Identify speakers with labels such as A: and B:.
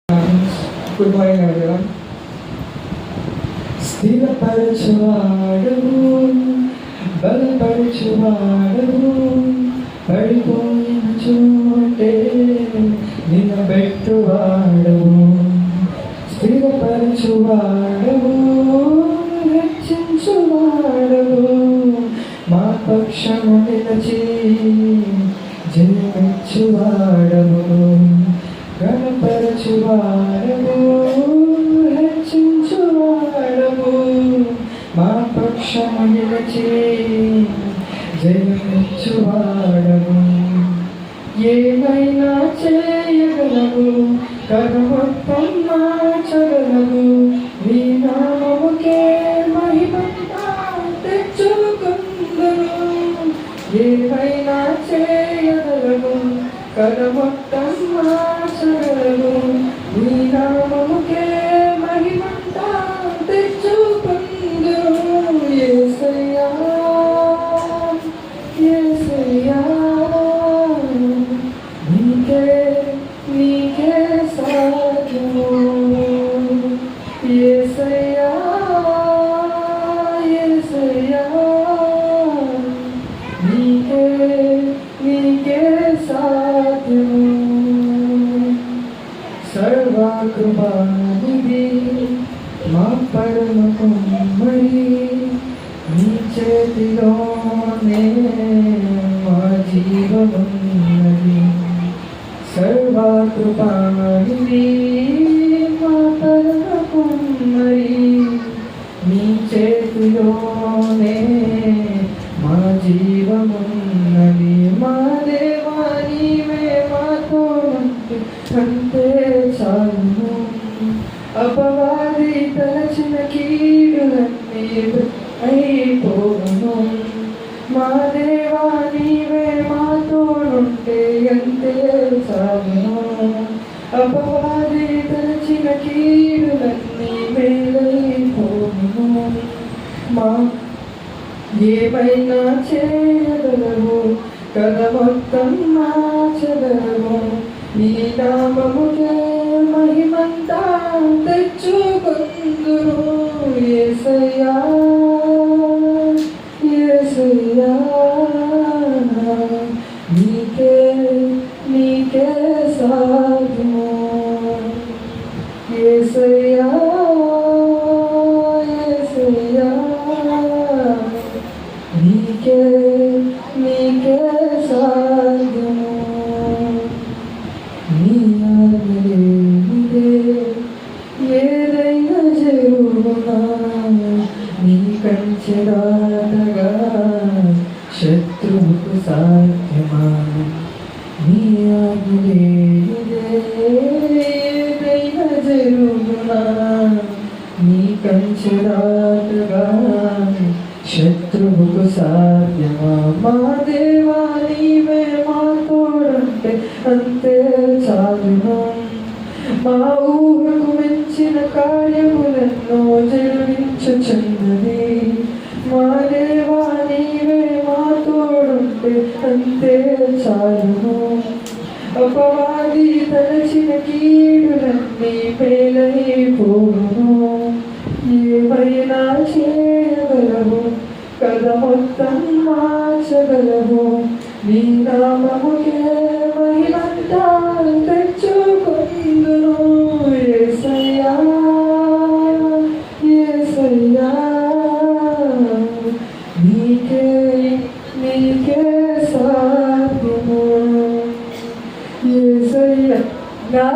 A: Good morning, everyone. స్థిరపరచువాడవు, బలపరచువాడవు, పడిపోయిన చోటే నిలబెట్టువాడవు. స్థిరపరచువాడవు, రక్షించువాడవు, మా పక్షము నిలచి జయమిచ్చువాడవు. గణపరచువాడవు, హెచ్చించువాడవు, మా పక్షము నిలచి జయమిచ్చువాడవు. ఏమైనా చేయగలవు, కనుమొత్తం మార్చగలవు, నీ నామముకే మహిమంతా తెచ్చుకుందును. ఏమైనా చేయగలవు, కనుమొత్తం మార్చగలవు, నీ నామముకే మహిమంతా తెచ్చుకుందును. యేసయ్యా, యేసయ్యా, నీకే నీకే సాధ్యము. యేసయ్యా, యేసయ్యా, నీకే నీకే సాధ్యము. సర్వకృపానిధి మా పరమ కుమ్మరి, నీ చేతిలోనే మా జీవమున్నది. సర్వకృపానిధి మా పరమ కుమ్మరి, నీ చేతిలోనే మా జీవమున్నది. మా దేవా నీవే మాతో ఉంటే అంతే చాలును. అపవాది తలచిన కీడులన్నీ అయిపోను. మా దేవా నీవే మాతో ఉంటే అంతే చాలును. అపవాది తలచిన కీడులన్నీ మేలైపోను. మా ఏమైనా చేయగలవు, కథ మొత్తం మార్చగలవు, నీ నామముకే మహిమంతా తెచ్చుకుందును. యేసయ్యా, యేసయ్యా, నీకే నీకే సాధ్యము. యేసయ్యా, యేసయ్యా, నీకే నీకే సాధ్యము. నీ ఆజ్ఞలేనిదే ఏదైనా జరుగునా, నీ కంచె దాటగా శత్రువుకు సాధ్యమా. నీ ఆజ్ఞలేనిదే ఏదైనా జరుగునా, నీ కంచె దాటగా శత్రువుకు సాధ్యమా. మా దేవా నీవే మా తోడంటే అంతే చాలును. మా ఊహకు మించిన కార్యములెన్నో జరిగించుచున్నది. మా దేవా నీవే మా తోడుంటే అంతే చాలును. అపవాది తలచిన కీడులన్నీ మేలైపోను. ఏమైనా చేయగలవు, కథ మొత్తం మార్చగలవు, నీ నామముకే మహిమంతా తెచ్చుకుందును. యేసయ్యా, యేసయ్యా, నీకే నీకే సాధ్యము. యేసయ్యా, నా